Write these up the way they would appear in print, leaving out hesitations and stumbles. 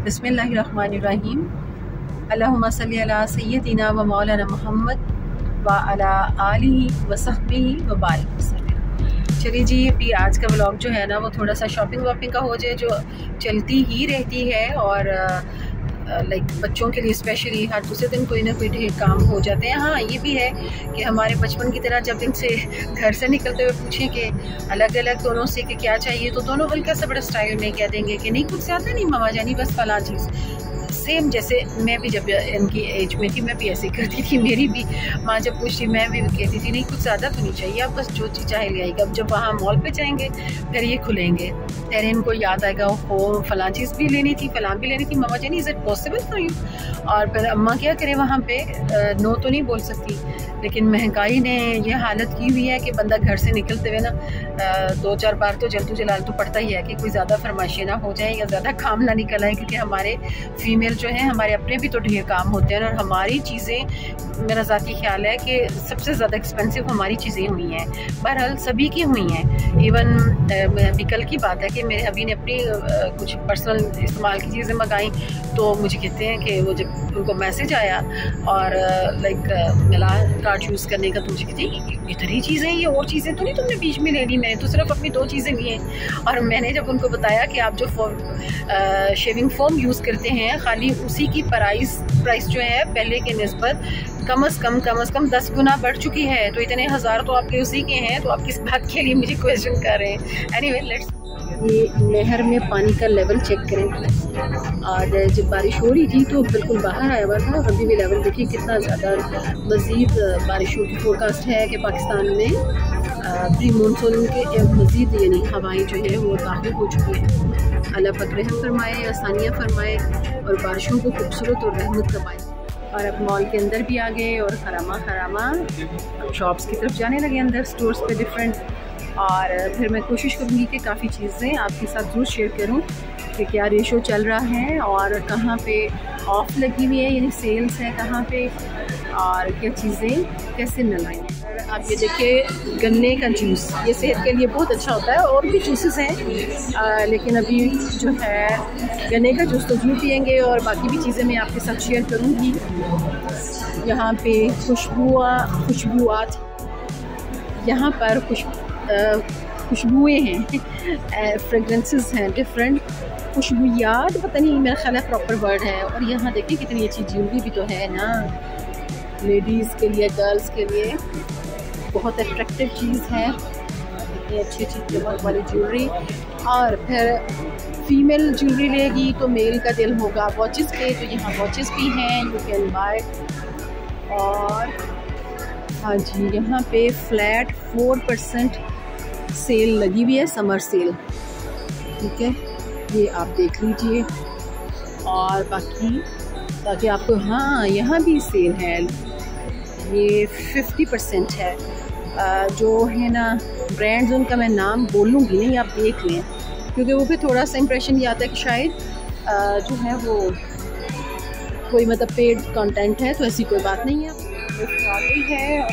बिस्मिल्लाहिर्रहमानिर्रहीम। अल्लाहुम्मा सल्ली अला सय्यदिना व मौलाना मुहम्मद व अला आलिहि व सहबिहि व बारिक वसल्लम। चलिए जी, अभी आज का व्लॉग जो है ना वो थोड़ा सा शॉपिंग वॉपिंग का हो जाए, जो चलती ही रहती है। और लाइक बच्चों के लिए स्पेशली हर दूसरे दिन कोई ना कोई ढेर काम हो जाते हैं। हाँ, ये भी है कि हमारे बचपन की तरह जब इनसे घर से निकलते हुए पूछें कि अलग अलग दोनों से कि क्या चाहिए, तो दोनों हल्का सा बड़ा स्टाइल में कह देंगे कि नहीं कुछ ज़्यादा नहीं मामा जानी, बस फला चीज़। सेम जैसे मैं भी जब इनकी एज में थी मैं भी ऐसे करती थी। मेरी भी माँ जब पूछती मैं भी कहती थी नहीं कुछ ज़्यादा तो नहीं चाहिए, आप बस जो चीज़ चाहे ले आएगा। अब जब वहाँ मॉल पे जाएंगे फिर ये खुलेंगे, फिर इनको याद आएगा हो फलां चीज़ भी लेनी थी, फलां भी लेनी थी, मामा जानी is it possible for you. और फिर अम्मा क्या करें वहाँ पे, नो तो नहीं बोल सकती, लेकिन महंगाई ने यह हालत की हुई है कि बंदा घर से निकलते हुए ना 2-4 बार तो जल्दू जलाल तो पड़ता ही है कि कोई ज़्यादा फरमाइशें ना हो जाए या ज़्यादा काम ना निकल आए। क्योंकि हमारे फीमेल जो है हमारे अपने भी तो ढेर काम होते हैं और हमारी चीज़ें, मेरा ज़ाती ख्याल है कि सबसे ज़्यादा एक्सपेंसिव हमारी चीज़ें हुई हैं। बहरहाल सभी की हुई हैं। इवन अभी कल की बात है कि मेरे अभी ने अपनी कुछ पर्सनल इस्तेमाल की चीज़ें मंगाई, तो मुझे कहते हैं कि वो जब उनको मैसेज आया और लाइक मिला कार्ड यूज़ करने का, तो मुझे कहते हैं इतनी चीज़ें, ये और चीज़ें तो नहीं तुमने बीच में ले ली, मैंने तो सिर्फ अपनी 2 चीज़ें ली हैं। और मैंने जब उनको बताया कि आप जो शेविंग फोम यूज़ करते हैं खाली उसी की प्राइस जो है पहले के निस्बत कम से कम 10 गुना बढ़ चुकी है, तो इतने हज़ार तो आपके उसी के हैं, तो आप किस बात के लिए मुझे क्वेश्चन कर रहे हैं। एनीवे लेट्स, ये नहर में पानी का लेवल चेक करें। और जब बारिश हो रही थी तो बिल्कुल बाहर आया हुआ था, और अभी भी लेवल देखिए कितना ज़्यादा मज़ीद बारिशों की फोरकास्ट है कि पाकिस्तान में प्री मानसून के मज़ीद यानी हवाएं जो है वो दाखिल हो चुकी हैं। अल्लाह पाक रहम फरमाए, आसानियाँ फरमाए और बारिशों को खूबसूरत और रहमत करवाए। और अब मॉल के अंदर भी आ गए और हरामा शॉप्स की तरफ जाने लगे, अंदर स्टोर्स पे डिफरेंट। और फिर मैं कोशिश करूँगी कि काफ़ी चीज़ें आपके साथ ज़रूर शेयर करूँ कि क्या रेशो चल रहा है और कहाँ पे ऑफ लगी हुई है, यानी सेल्स है कहाँ पे, और क्या चीज़ें कैसे मिल रही हैं। आप ये देखिए गन्ने का जूस, ये सेहत के लिए बहुत अच्छा होता है। और भी जूसेस हैं लेकिन अभी जो है गन्ने का जूस तो जरूर पियेंगे, और बाकी भी चीज़ें मैं आपके साथ शेयर करूँगी। यहाँ पे खुशबुआत, यहाँ पर खुशबुएँ हैं, फ्रेगरेंसेस हैं डिफरेंट, खुशबुयात, पता नहीं मेरा ख्याल है प्रॉपर वर्ड है। और यहाँ देखिए कितनी अच्छी ज्वेलरी भी तो है ना, लेडीज़ के लिए, गर्ल्स के लिए बहुत अट्रैक्टिव चीज़ है, इतनी अच्छी चमक वाली ज्वेलरी। और फिर फीमेल ज्वेलरी लेगी तो मेल का दिल होगा वॉचेस पे, तो यहाँ वॉचेस भी हैं, यू कैन बाय। और हाँ जी, यहाँ पे फ्लैट 4% सेल लगी हुई है, समर सेल, ठीक है, ये आप देख लीजिए। और बाकी ताकि आपको, हाँ यहाँ भी सेल है, ये 50% है। जो है ना ब्रांड्स, उनका मैं नाम बोलूँगी नहीं, आप देख लें, क्योंकि वो फिर थोड़ा सा इंप्रेशन ये आता है कि शायद जो है वो कोई मतलब पेड कंटेंट है, तो ऐसी कोई बात नहीं है। है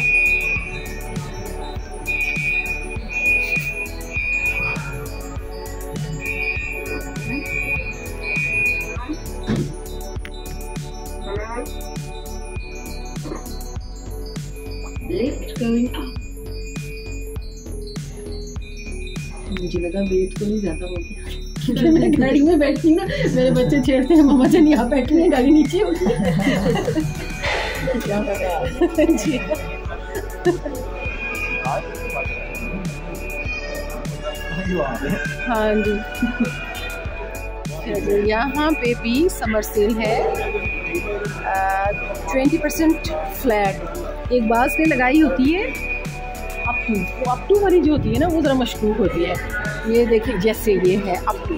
मुझे लगा वेट तो नहीं ज़्यादा हो गया, मैं गाड़ी में बैठती ना, मेरे बच्चे छेड़ते हैं मामा जान यहाँ बैठ रहे हैं, गाड़ी नीचे होगी। क्या पता जी। हाँ जी, यहाँ पे भी समर सेल है, 20% फ्लैट। एक बार से लगाई होती है अप टू वाली जो होती है ना, वो ज़रा मशकूक होती है। ये देखिए जैसे ये है अप टू,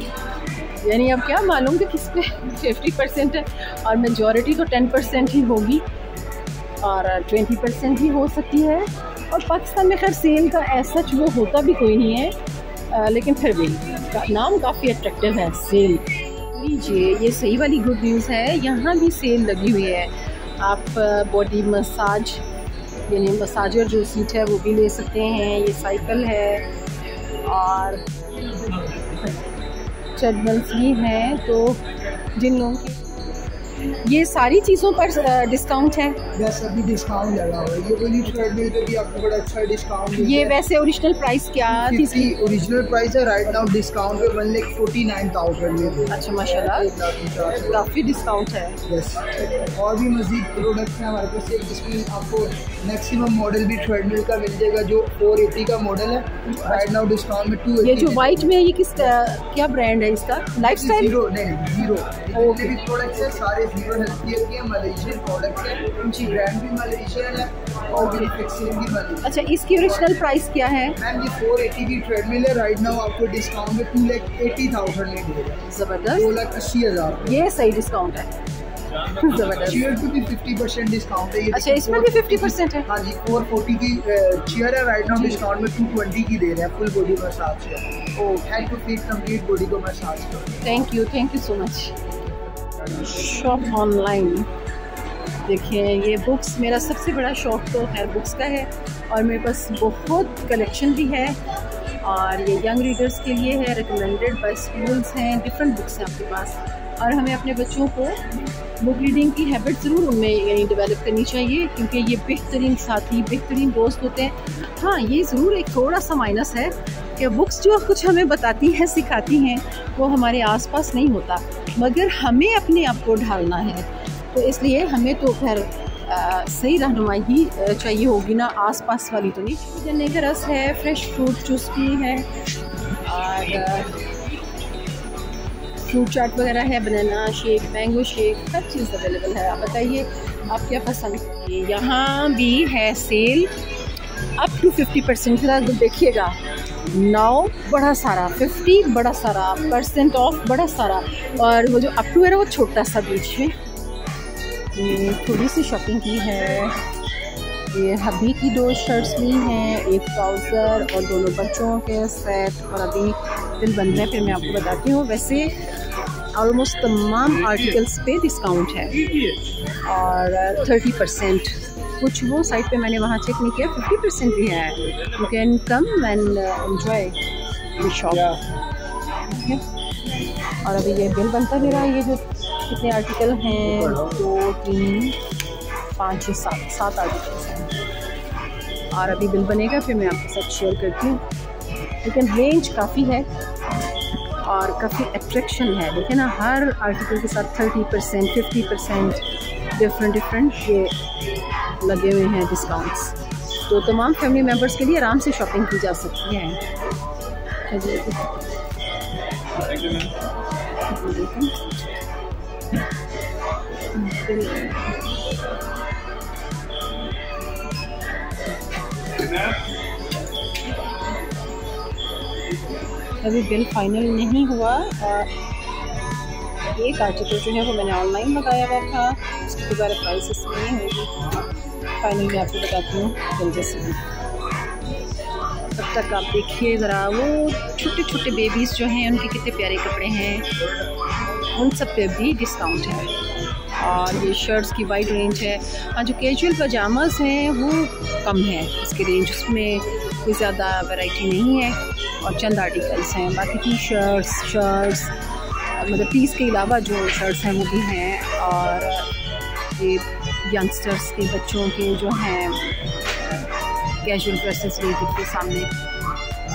यानी अब क्या मालूम कि किस पे 50% है, और मेजॉरिटी तो 10% ही होगी और 20% भी हो सकती है। और पाकिस्तान में खैर सेल का ऐसा वो होता भी कोई नहीं है, लेकिन फिर भी नाम काफ़ी अट्रैक्टिव है, सेल। लीजिए, ये सही वाली गुड न्यूज़ है, यहाँ भी सेल लगी हुई है। आप बॉडी मसाज यानी मसाजर जो सीट है वो भी ले सकते हैं, ये साइकिल है और ट्रेडमिल्स भी हैं, तो जिन लोगों की। ये सारी चीज़ों पर डिस्काउंट है? यस, अभी डिस्काउंट लगा हुआ है। ये वाली ट्रेडमिल पे भी आपको बड़ा अच्छा डिस्काउंट है। ये वैसे ओरिजिनल प्राइस क्या थी इसकी? ओरिजिनल प्राइस है राइट नाउ डिस्काउंट पे 1,49,000 में। अच्छा माशाल्लाह, काफ़ी डिस्काउंट है। यस, और भी मजीद प्रोडक्ट्स हैं हमारे पास। जिसमें आपको मैक्सिमम मॉडल भी ट्रेडमिल का मिल जाएगा जो 480 का मॉडल है राइट नाउ डिस्काउंट में 280। ये जो वाइट में ये किस क्या ब्रांड है इसका? लाइफस्टाइल? जीरो जितने भी प्रोडक्ट्स हैं सारे जीरो हेल्थ केयर के मलेशियन प्रोडक्ट्स हैं जी। ब्रांड भी मलेशियन है और मैन्युफैक्चरिंग भी मलेशियन। अच्छा, इसकी ओरिजिनल प्राइस क्या है? मैम ये 480 की ट्रेडमिल है राइट नाउ आपको डिस्काउंट में 2,80,000 में मिलेगा। जबरदस्त, 2,80,000। ये सही डिस्काउंट है। जबरदस्त। चेयर पे भी 50% डिस्काउंट है। अच्छा, इसमें भी 50% है? हाँ जी, 440 की चेयर है राइट नाउ डिस्काउंट में 220 की दे रहे हैं। फुल बॉडी मसाज है। ओ, head to feet complete body को मसाज करो। Thank you so much. Shop online देखिए, ये बुक्स, मेरा सबसे बड़ा शौक तो खैर बुक्स का है और मेरे पास बहुत कलेक्शन भी है और ये यंग रीडर्स के लिए है, रिकमेंडेड बाय स्कूल्स हैं, डिफरेंट बुक्स हैं आपके पास। और हमें अपने बच्चों को बुक रीडिंग की हैबिट ज़रूर उनमें यानी डेवलप करनी चाहिए क्योंकि ये बेहतरीन साथी, बेहतरीन दोस्त होते हैं। हाँ, ये ज़रूर एक थोड़ा सा माइनस है कि बुक्स जो कुछ हमें बताती हैं, सिखाती हैं, वो हमारे आसपास नहीं होता, मगर हमें अपने आप को ढालना है। तो इसलिए हमें तो खैर सही रहनुमाई ही चाहिए होगी ना, आसपास वाली तो नहीं। गन्ने का रस है, फ्रेश फ्रूट जूस भी है और फ्रूट चाट वगैरह है, बनाना शेक, मैंगो शेक, हर चीज़ अवेलेबल है। आप बताइए आप क्या पसंद है। यहाँ भी है सेल अप टू 50%। ज़रा देखिएगा, 9 बड़ा सारा, 50 बड़ा सारा % ऑफ बड़ा सारा, और वो जो अप टू है वो छोटा सा बीच में। ये थोड़ी सी शॉपिंग की है। ये हबी की 2 शर्ट्स ली हैं, एक ट्राउज़र और दोनों बच्चों के सेट, और अभी बिल बन रहा है, फिर मैं आपको बताती हूँ। वैसे ऑलमोस्ट तमाम आर्टिकल्स पे डिस्काउंट है और 30%। कुछ वो साइट पे मैंने वहाँ चेक नहीं किया, 50% भी है। You can come and enjoy the shop. और अभी ये बिल बनता भी रहा। ये जो कितने आर्टिकल हैं, 2, 3, 5, 6, 7 आर्टिकल्स हैं और अभी बिल बनेगा, फिर मैं आपके साथ शेयर करती हूँ। लेकिन रेंज काफ़ी है और काफ़ी अट्रैक्शन है। देखिए ना, हर आर्टिकल के साथ 30%, 50% डिफरेंट ये लगे हुए हैं डिस्काउंट्स। तो तमाम फैमिली मेम्बर्स के लिए आराम से शॉपिंग की जा सकती है। अभी बिल फाइनल नहीं हुआ और एक आर्टिकल जो है वो मैंने ऑनलाइन मंगाया हुआ था, उसकी दोबारा प्राइस इसमें नहीं होगी। फाइनल मैं आपको बताती हूँ जल्दी से। तब तक आप देखिए ज़रा, वो छोटे छोटे बेबीज़ जो हैं उनके कितने प्यारे कपड़े हैं, उन सब पे भी डिस्काउंट है। और ये शर्ट्स की वाइड रेंज है। हाँ, जो कैजुअल पजामाज़ हैं वो कम है इसकी रेंज, उसमें कोई ज़्यादा वैरायटी नहीं है और चंद आर्टिकल्स हैं। बाकी टी शर्ट्स मतलब पीस के अलावा जो शर्ट्स हैं वो भी हैं। और ये यंगस्टर्स के बच्चों के जो हैं कैजुअल ड्रेसेस रेंज के सामने,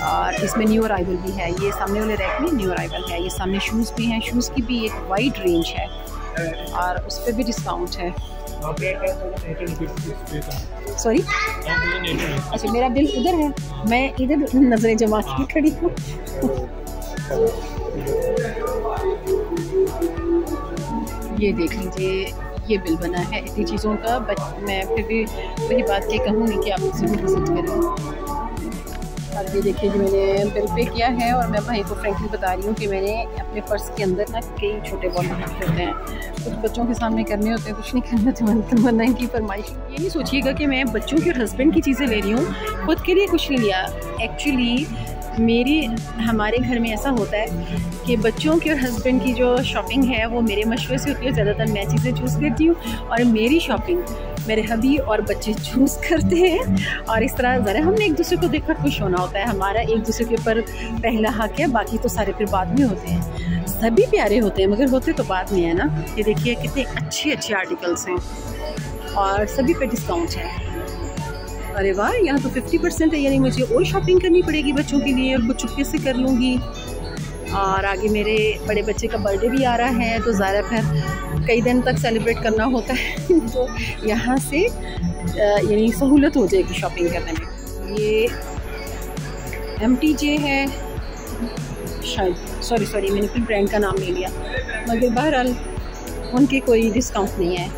और इसमें न्यू अराइवल भी है। ये सामने वाले रैक में न्यू अराइवल है। ये सामने शूज़ भी हैं, शूज़ की भी एक वाइड रेंज है और उस पर भी डिस्काउंट है। सॉरी, अच्छा मेरा बिल उधर है, मैं इधर नज़रें जमा के खड़ी हूँ। ये देख लीजिए, ये बिल बना है इतनी चीज़ों का, बट मैं फिर भी वही बात ये कहूँगी कि आप इसे भी विजिट करें। और ये देखिए कि मैंने बिल पे किया है और मैं भाई को फ्रेंकली बता रही हूँ कि मैंने अपने पर्स के अंदर ना कई छोटे बॉल रखे होते हैं, कुछ बच्चों के सामने करने होते हैं, कुछ नहीं करना तमन्ना इनकी फरमाइश। ये नहीं सोचिएगा कि मैं बच्चों के और हस्बैंड की चीज़ें ले रही हूँ, खुद के लिए कुछ नहीं लिया। एक्चुअली हमारे घर में ऐसा होता है कि बच्चों की और हस्बैंड की जो शॉपिंग है वो मेरे मशवरे से होती है। ज़्यादातर मैं चीज़ें चूज़ करती हूँ और मेरी शॉपिंग मेरे हबी और बच्चे चूज़ करते हैं। और इस तरह ज़रा हमने एक दूसरे को देखकर खुश होना होता है। हमारा एक दूसरे के ऊपर पहला हक है, बाकी तो सारे फिर बाद में होते हैं। सभी प्यारे होते हैं मगर होते तो बाद में है ना। ये देखिए कितने अच्छे अच्छे आर्टिकल्स हैं और सभी पे डिस्काउंट है। अरे वाह, यहाँ तो 50% है, यानी मुझे और शॉपिंग करनी पड़ेगी बच्चों के लिए और कुछ चुपके से कर लूँगी। और आगे मेरे बड़े बच्चे का बर्थडे भी आ रहा है तो ज़रा फिर कई दिन तक सेलिब्रेट करना होता है तो यहाँ से यानी सहूलत हो जाएगी शॉपिंग करने में। ये MTJ है शायद, सॉरी मैंने फिर ब्रांड का नाम ले लिया, मगर बहरहाल उनके कोई डिस्काउंट नहीं है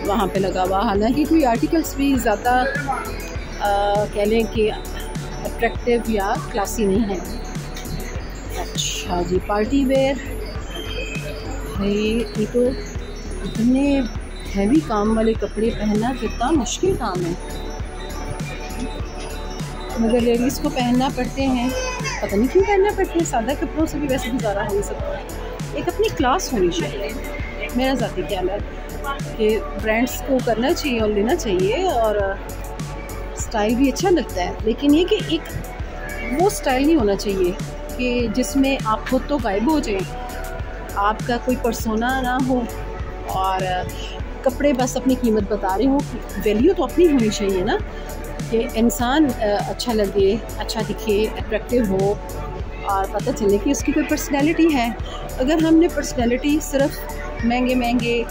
वहाँ पे लगा हुआ। हालांकि कोई आर्टिकल्स भी ज़्यादा कह लें कि अट्रैक्टिव या क्लासी नहीं है। अच्छा जी, पार्टी वेयर है। ये तो इतने हैवी काम वाले कपड़े पहनना कितना मुश्किल काम है, मगर लेडीज़ को पहनना पड़ते हैं। पता नहीं क्यों पहनना पड़ते हैं, सादा कपड़ों से भी वैसे गुजारा हो सकता है। एक अपनी क्लास होनी चाहिए, मेरा ज़ाती ख्याल है कि ब्रांड्स को करना चाहिए और लेना चाहिए और स्टाइल भी अच्छा लगता है, लेकिन ये कि एक वो स्टाइल नहीं होना चाहिए कि जिसमें आप खुद तो गायब हो जाएं, आपका कोई पर्सोना ना हो और कपड़े बस अपनी कीमत बता रहे हो। वैल्यू तो अपनी होनी चाहिए ना, कि इंसान अच्छा लगे, अच्छा दिखे, अट्रैक्टिव हो और पता चले कि उसकी कोई पर्सनैलिटी है। अगर हमने पर्सनैलिटी सिर्फ महंगे महंगे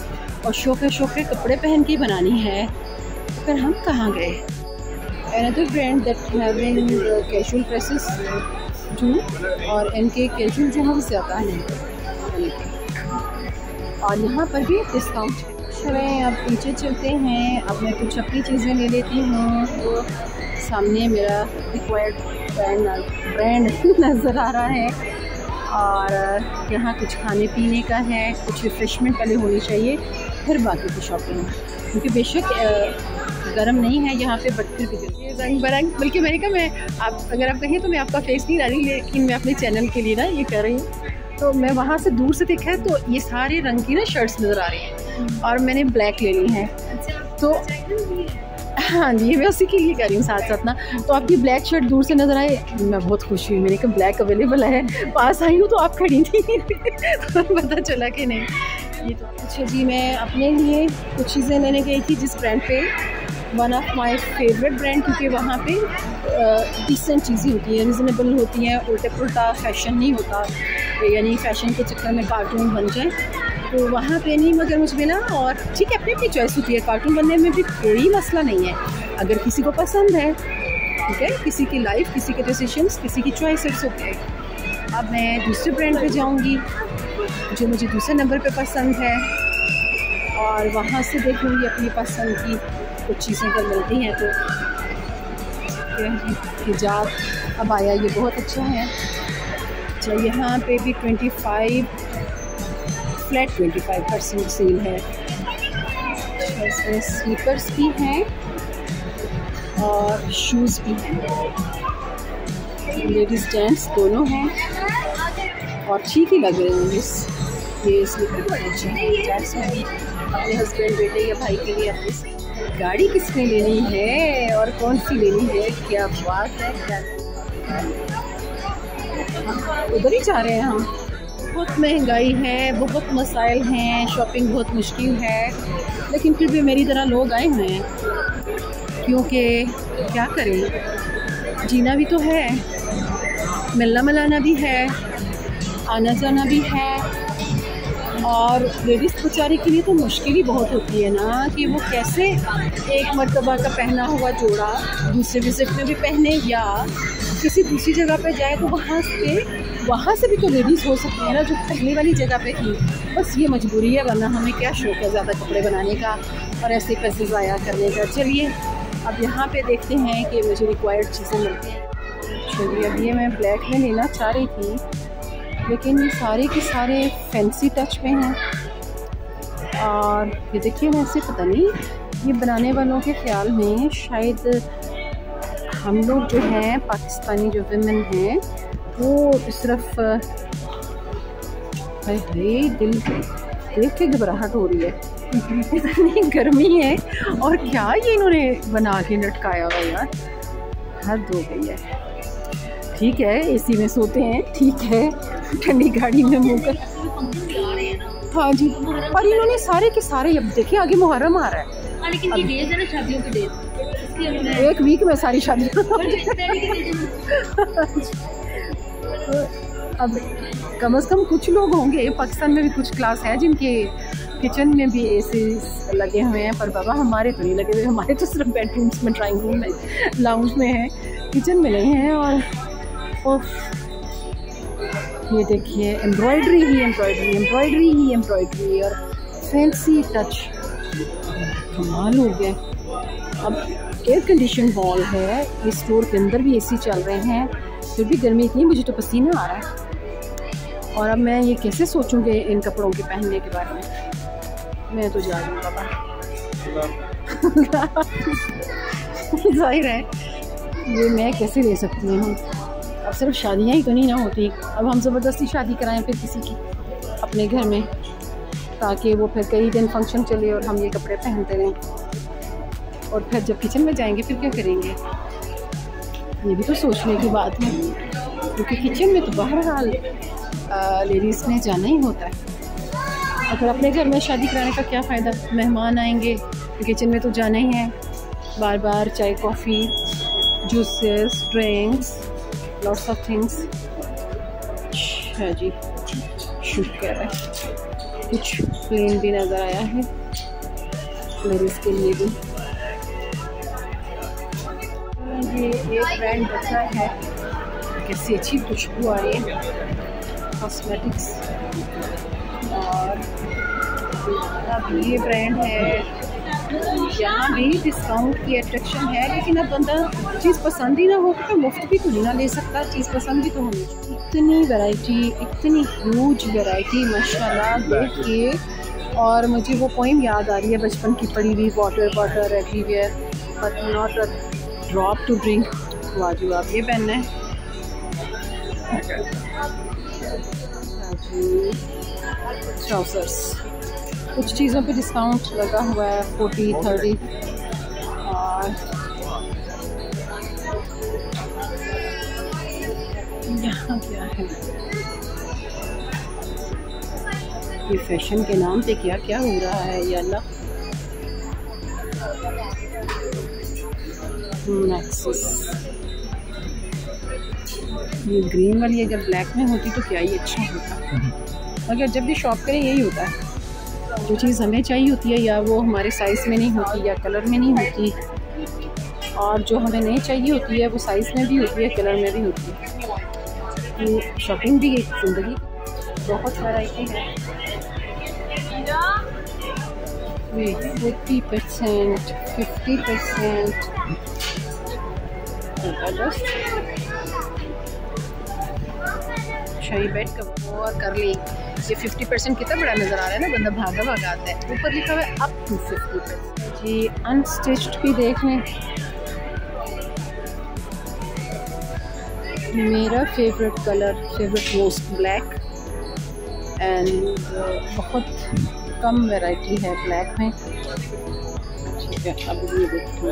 और शौके कपड़े पहन के बनानी है तो फिर हम कहाँ गए। Another brand that having casual dresses too, और इनके कैजुअल जो है ज़्यादा हैं और यहाँ पर भी डिस्काउंट है। चलें अब पीछे चलते हैं। अब मैं कुछ अपनी चीज़ें ले लेती हूँ। तो सामने मेरा रिक्वायर्ड ब्रांड नज़र आ रहा है और यहाँ कुछ खाने पीने का है, कुछ रिफ़्रेशमेंट पहले होनी चाहिए फिर बाकी की शॉपिंग, क्योंकि बेशक गर्म नहीं है यहाँ पे बट फिर भी रंग बरंग। बल्कि मैंने कहा मैं अगर आप कहें तो मैं आपका फेस नहीं डाली, लेकिन मैं अपने चैनल के लिए ना ये कर रही हूँ। तो मैं वहाँ से दूर से देखा है तो ये सारे रंग की ना शर्ट्स नज़र आ रही हैं और मैंने ब्लैक ले ली है। तो हाँ जी, मैं उसी के लिए कर रही हूँ साथ साथ ना। तो आपकी ब्लैक शर्ट दूर से नज़र आए, मैं बहुत खुश हुई। मैंने कहा ब्लैक अवेलेबल है, पास आई हूँ तो आप खड़ी थी तो पता चला कि नहीं। ये तो अच्छा जी, मैं अपने लिए कुछ चीज़ें लेने गई थी जिस ब्रांड पे, one of my favourite brand, क्योंकि वहाँ पे डिसेंट चीज़ें होती हैं, रिजनेबल होती हैं, उल्टा पुल्टा फैशन नहीं होता, यानी फ़ैशन के चक्कर में कार्टून बन जाए तो वहाँ पे नहीं। मगर मुझे मिला और ठीक है, अपनी अपनी चॉइस होती है, कार्टून बनने में भी कोई मसला नहीं है। अगर किसी को पसंद है ठीक है, किसी की लाइफ, किसी के डिसीजंस, किसी की चॉइसेस होते हैं। अब मैं दूसरे ब्रांड पे जाऊँगी जो मुझे दूसरे नंबर पे पसंद है और वहाँ से देखूँगी अपनी पसंद की कुछ चीज़ें अगर मिलती हैं तो। हिजाब अब आया, ये बहुत अच्छा है। अच्छा, यहाँ पे भी 25% सेल है। इसमें स्लीपर्स भी हैं और शूज़ भी हैं, लेडीज़ जेंट्स दोनों हैं और ठीक ही लग रहे हैं। ये स्लीपर बड़े अच्छे हैं, जेंट्स में भी अपने हस्बैंड, बेटे या भाई के लिए। अपनी गाड़ी किसने लेनी है और कौन सी लेनी है, क्या बात है, क्या उधर ही जा रहे हैं हम। बहुत महंगाई है, बहुत मसाइल हैं, शॉपिंग बहुत मुश्किल है, लेकिन फिर भी मेरी तरह लोग आए हुए हैं, क्योंकि क्या करें, जीना भी तो है, मिलना मिलाना भी है, आना जाना भी है। और लेडीज़ बेचारी के लिए तो मुश्किल ही बहुत होती है ना कि वो कैसे एक मर्तबा का पहना हुआ जोड़ा दूसरे विजिट में भी पहने या किसी दूसरी जगह पे जाए तो वहाँ से भी तो लेडीज़ हो सकती है ना जो पहले वाली जगह पे थी। बस ये मजबूरी है, वरना हमें क्या शौक़ है ज़्यादा कपड़े बनाने का और ऐसे पैसे ज़ाया करने का। चलिए अब यहाँ पे देखते हैं कि मुझे रिक्वायर्ड चीज़ें मिलती हैं। चलिए अब ये मैं ब्लैक में लेना चाह रही थी, लेकिन ये सारे के सारे फैंसी टच में हैं। और ये देखिए, वैसे पता नहीं ये बनाने वालों के ख्याल में शायद हम लोग जो हैं पाकिस्तानी जो विमेन हैं वो सिर्फ दिल देख के घबराहट हो रही है, इतनी गर्मी है। और क्या ये इन्होंने बना के लटकाया हुआ यार, हद हो गई है। ठीक है एसी में सोते हैं, ठीक है ठंडी गाड़ी में मुँह कर। हाँ जी, और इन्होंने सारे के सारे, अब देखिए आगे मुहर्रम आ रहा है, लेकिन ये डेज है ना शादियों के डेज, एक वीक में सारी शादी। अब कम से कम कुछ लोग होंगे पाकिस्तान में भी, कुछ क्लास है जिनके किचन में भी एसी लगे हुए हैं, पर बाबा हमारे तो नहीं लगे हुए। हमारे तो सिर्फ बेडरूम्स में, ड्राइंग रूम में, लाउंज में है, किचन में नहीं है। और ये देखिए एम्ब्रॉयडरी ही एम्ब्रॉयडरी, एम्ब्रॉयडरी ही एम्ब्रॉयडरी और फैंसी टच, कमाल हो गया। अब एयर कंडीशन हॉल है, इस स्टोर के अंदर भी एसी चल रहे हैं, फिर भी गर्मी इतनी, मुझे तो पसीना आ रहा है। और अब मैं ये कैसे सोचूंगी इन कपड़ों के पहनने के बारे में। मैं तो जा रही हूँ बाबा। जाहिर है ये मैं कैसे ले सकती हूँ। अब सिर्फ शादियाँ ही तो नहीं ना होती, अब हम ज़बरदस्ती शादी कराएं फिर किसी की अपने घर में, ताकि वो फिर कई दिन फंक्शन चले और हम ये कपड़े पहनते रहें। और फिर जब किचन में जाएंगे फिर क्या करेंगे, ये भी तो सोचने की बात है। क्योंकि किचन में तो बहरहाल लेडीज़ ने जाना ही होता है। और फिर अपने घर में शादी कराने का क्या फ़ायदा, मेहमान आएंगे तो किचन में तो जाना ही है बार बार, चाय coffee, juices, drinks, lots of things. अच्छा जी, शुक्र है कुछ प्लेन भी नज़र आया है लेडीज़ के लिए भी। ये एक ब्रांड बचा है, कैसी अच्छी खुशबू आ रही है, कॉस्मेटिक्स। और ये ब्रांड है, यहाँ भी डिस्काउंट की अट्रैक्शन है, लेकिन अब बंदा चीज़ पसंद ही ना हो तो मुफ्त भी तो नहीं ना ले सकता, चीज़ पसंद भी तो होनी चाहिए। इतनी वैरायटी, इतनी ह्यूज वैरायटी माशाल्लाह देख के। और मुझे वो पोइम याद आ रही है बचपन की पढ़ी हुई, water water everywhere but not a drop to drink. वाजिब ये पहनना है ट्राउज़र्स। कुछ चीज़ों पे डिस्काउंट लगा हुआ है 40, 30। और यहाँ क्या है, ये फैशन के नाम पे क्या क्या हो रहा है या अल्लाह। नेक्सस, ये ग्रीन वाली अगर ब्लैक में होती तो क्या ही अच्छा होता। मगर जब भी शॉप करें यही होता है, जो चीज़ हमें चाहिए होती है या वो हमारे साइज़ में नहीं होती या कलर में नहीं होती, और जो हमें नहीं चाहिए होती है वो साइज़ में भी होती है, कलर में भी होती है। तो शॉपिंग भी एक ज़िंदगी, बहुत वैरायटी है। 40%, 50%। अच्छा ये बेड का और कर ली, ये 50% कितना बड़ा नज़र आ रहा है ना, बंदा भागा भागा आता है। ऊपर लिखा हुआ है अप टू 50%। जी अनस्टिच्ड भी देख लें। मेरा favourite colour, favourite most black, and बहुत कम वैरायटी है ब्लैक में। ठीक है, अब ये देखते हैं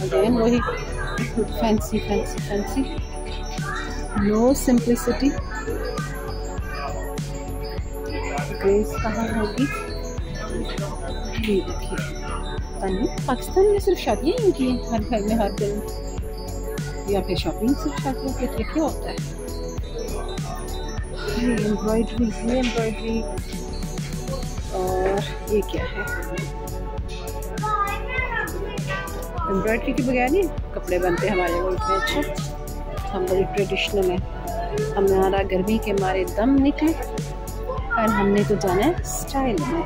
अगेन वही fancy fancy fancy, no simplicity. Grace कहाँ होगी, ये देखिए। पाकिस्तान में सिर्फ शादियाँ ही होती हैं हर घर में हर दिन, या फिर शॉपिंग सिर्फ शादियों के लिए क्या होता है। ये एम्ब्रॉयडरी, ये एम्ब्रॉयडरी, और ये क्या है, एम्ब्रॉयडरी के बगैर नहीं कपड़े बनते हमारे मुल्क में। अच्छा, हम बड़ी ट्रेडिशनल हैं, हमारा गर्मी के मारे दम निकले और हमने तो जाना है स्टाइल में।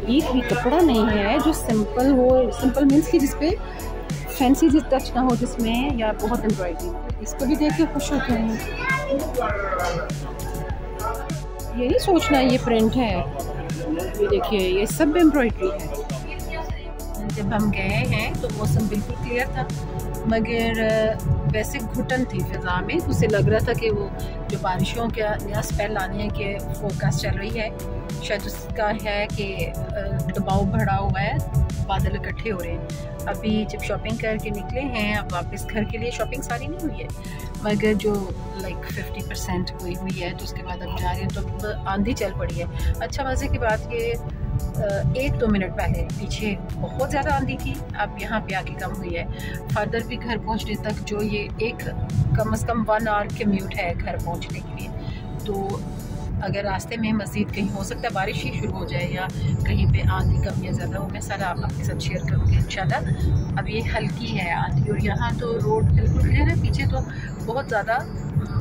एक भी कपड़ा नहीं है जो सिंपल हो, सिंपल मीन्स कि जिसपे फैंसी जिस टच ना हो जिसमें, या बहुत एम्ब्रॉयडरी। इसको भी देख के खुश होते हैं। ये नहीं सोचना ये प्रिंट है, ये देखिए ये सब एम्ब्रॉयडरी है। जब हम गए हैं तो मौसम बिल्कुल क्लियर था, मगर वैसे घुटन थी फ़िज़ा में। उसे लग रहा था कि वो जो बारिशों का नया स्पेल आने के फोरकास्ट चल रही है, शायद उसका है कि दबाव बढ़ा हुआ है, बादल इकट्ठे हो रहे हैं। अभी जब शॉपिंग करके निकले हैं, अब वापस घर के लिए शॉपिंग सारी नहीं हुई है, मगर जो लाइक 50% हुई है, तो उसके बाद अब जा रहे हैं तो आंधी चल पड़ी है। अच्छा, मज़े की बात ये 1-2 मिनट पहले पीछे बहुत ज़्यादा आंधी थी, अब यहाँ पे आके कम हुई है। फर्दर भी घर पहुँचने तक जो ये एक कम से कम 1 आवर कम्यूट है घर पहुँचने के लिए, तो अगर रास्ते में मज़ीद कहीं हो सकता है बारिश ही शुरू हो जाए या कहीं पे आंधी कम या ज़्यादा हो, मैं सारा आपके साथ शेयर करूँगी इंशाल्लाह। अब ये हल्की है आंधी और यहाँ तो रोड बिल्कुल क्लियर है, पीछे तो बहुत ज़्यादा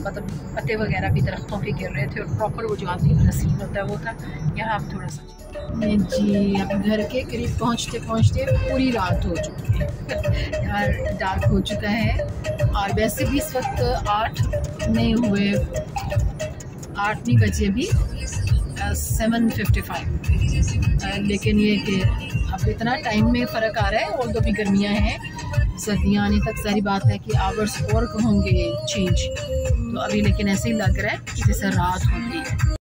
मतलब पत्ते वगैरह भी दरख्तों पे गिर रहे थे और प्रॉपर वो जो आंधी वाला सीन होता है वो था। यहाँ अब थोड़ा सा जी, अब घर के करीब पहुँचते पहुँचते पूरी रात हो चुकी है। यार डार्क हो चुका है, और वैसे भी इस वक्त 8 नहीं हुए, 8 नहीं बजे भी 7:55, लेकिन ये कि अब इतना टाइम में फ़र्क आ रहा है। और तो भी गर्मियाँ हैं, सर्दियाँ आने तक सारी बात है कि आवर्स और होंगे चेंज, तो अभी लेकिन ऐसे ही लग रहा है कि जैसे रात हो गई है।